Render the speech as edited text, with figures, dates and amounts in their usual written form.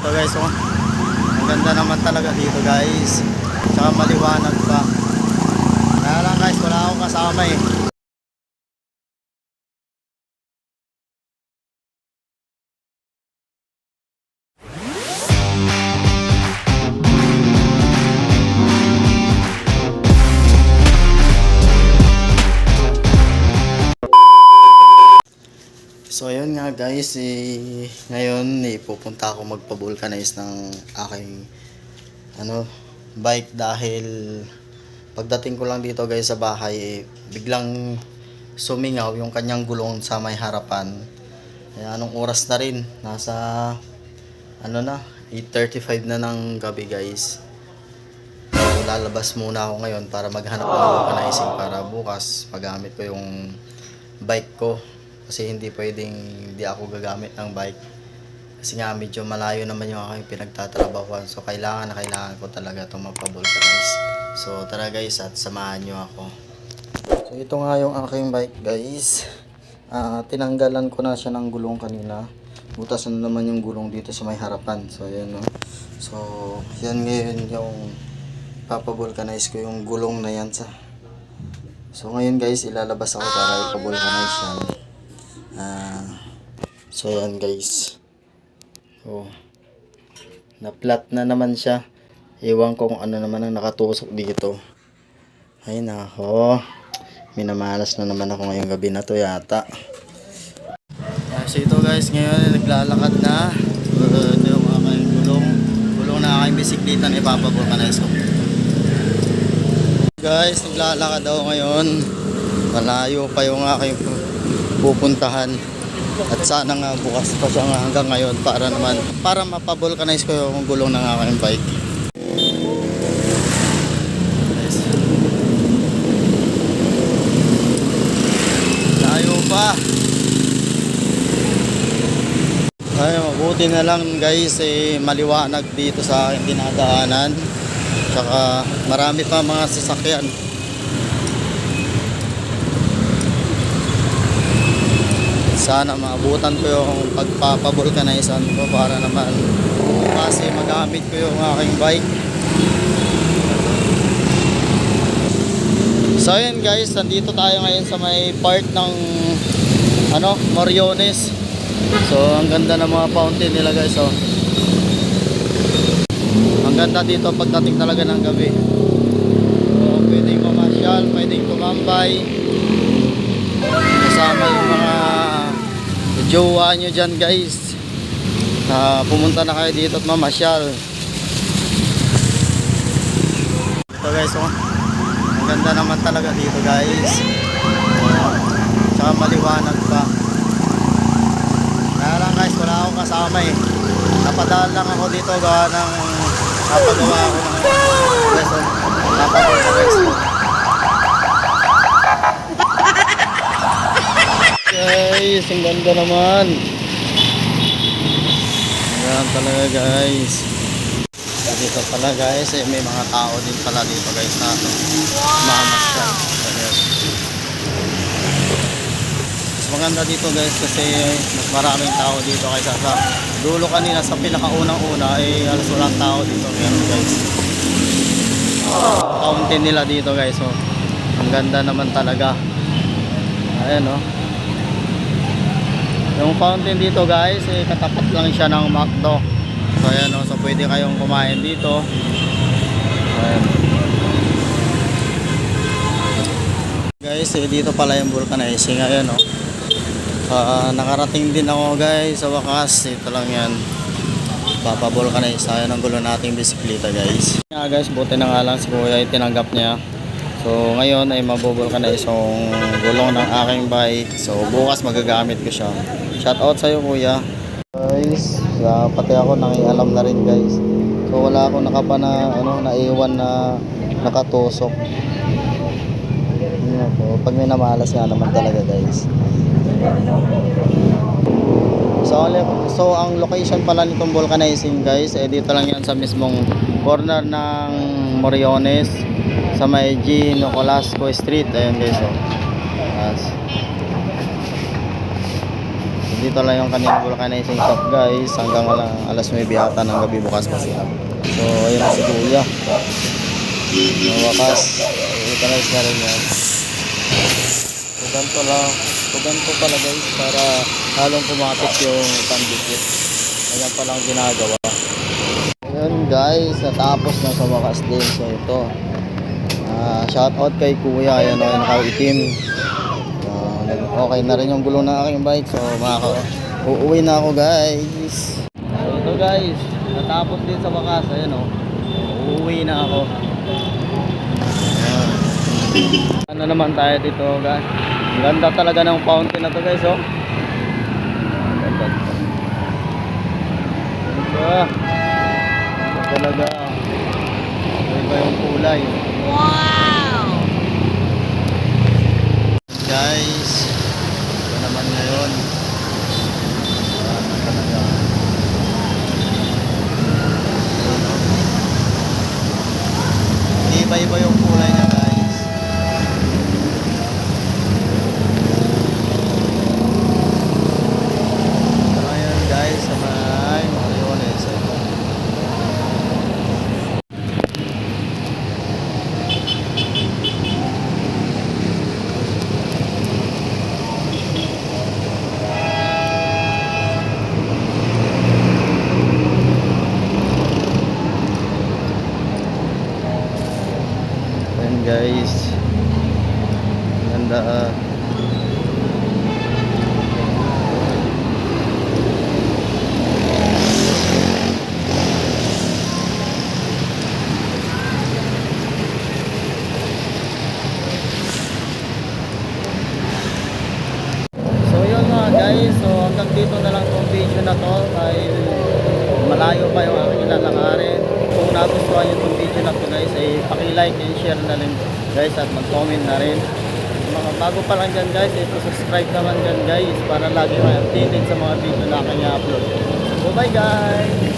Ito guys, oh. Ang ganda naman talaga dito guys. Tsaka maliwanag pa. Kaya lang guys, wala akong kasama eh. So ayun nga guys, ngayon pupunta ako magpa-vulcanize ng aking bike dahil pagdating ko lang dito guys sa bahay, biglang sumingaw yung kanyang gulong sa may harapan. Kaya anong oras na rin, nasa 8:35 na ng gabi guys. So lalabas muna ako ngayon para maghanap ng vulcanizing para bukas magamit ko yung bike ko. Kasi hindi pwedeng hindi ako gagamit ng bike. Kasi nga medyo malayo naman yung aking pinagtatrabahuan. So kailangan ko talaga itong magpa-vulcanize. So tara guys at samahan nyo ako. So ito nga yung aking bike guys. Tinanggalan ko na siya ng gulong kanina. Butas na naman yung gulong dito sa may harapan. So ayan no. So yan ngayon yung papavulcanize ko yung gulong na yan sa. So ngayon guys ilalabas ako para ipavulcanize yan. So yan guys. Oh. Na-flat na naman siya. Ewan ko kung ano naman ang nakatusok dito. Ay nako. Minamalas na naman ako ngayong gabi na to yata. So ito guys, ngayon naglalakad na. Ito yung aking gulong na aking bisikleta na ipapavulcanize ko. Guys, naglalakad ako ngayon. Malayo pa yung aking pupuntahan. At sana nga bukas pa siya nga hanggang ngayon para mapavulcanize ko yung gulong ng aking bike. Layo pa. Ay, mabuti na lang guys maliwanag dito sa aking dinadaanan. Tsaka marami pa mga sasakyan. Sana maabutan ko yung pagpapavulcanizan ko para naman kasi magamit ko yung aking bike. So yun guys, nandito tayo ngayon sa may part ng Moriones. So ang ganda ng mga fountain nila guys, oh. Ang ganda dito pagdating talaga ng gabi. So pwedeng mamasyal, pwedeng tumambay kasama yung mga jowa nyo dyan guys. Pumunta na kayo dito at mamasyal. Ito guys, oh. Ang ganda naman talaga dito guys. Tsaka maliwanag pa. Kaya lang guys, wala akong kasama eh. Napadaan lang ako dito gawa ng napagawa ako ng lesson. Napagawa guys. Guys, ang ganda naman. Ayan talaga guys. Dito pala guys, may mga tao din pala dito guys na mamasyal. Mas maganda dito guys kasi mas maraming tao dito kaysa sa dulo kanina sa pinakaunang-una halos walang tao dito. Meron guys. Fountain nila dito guys, oh. Ang ganda naman talaga. Ayan oh. Yung fountain dito guys, katapat lang siya ng McDo. So ayan o, so pwede kayong kumain dito. Ayan. Guys, dito pala yung vulcanizing. Ayan o. Nakarating din ako guys sa wakas. Ito lang yan. Papavulcanize tayo ng gulo nating bisikleta guys. Guys, buti na nga lang si kuya ay tinanggap niya. So ngayon ay mabubulcanize yung gulong ng aking bike. So bukas magagamit ko siya. Shout out sa iyo kuya. Guys, pati ako nangialam na rin guys. So wala akong naiwan na nakatusok. Pag may namalas nga naman talaga guys. So ang location pala nitong vulcanizing guys, dito lang yan sa mismong corner ng Moriones sa may G. Nocolasco Street. Ayan guys, oh. dito lang yung kanilang vulcanizing shop guys. Hanggang alas 9 yata ng gabi bukas pa sila. So ayun na si kuya. Sa wakas, vulcanize na rin yan. So ganito lang. So ganito pala guys para halong pumatik yung pandikit. Ayan pa lang ginagawa. Ayun guys, natapos na sa wakas din. So ito. Shout out kay kuya. Ayan o, nakaitim. Okay na rin yung gulong ng aking bike. So uuwi na ako guys. So ito guys, natapos din sa wakas. Ayan o, uuwi na ako. Ano naman tayo dito guys. Ang ganda talaga ng fountain na to guys oh. Ganda. Talaga. Iba yung kulay. Wow! Guys, ito naman ngayon. Talaga. Iba-iba yung kulay niya guys. So ayan guys, sa may Mariones. Guys, ganda. So yun mga guys, so hanggang dito na lang tong video na to dahil malayo pa yung aking lalakarin. Kung nagustuhan nyo itong video na to guys ay paki-like and share na rin guys at mag-comment na rin. Mga bago pa lang dyan guys, subscribe naman dyan guys para lagi kayo updated sa mga video na aking upload. So bye guys!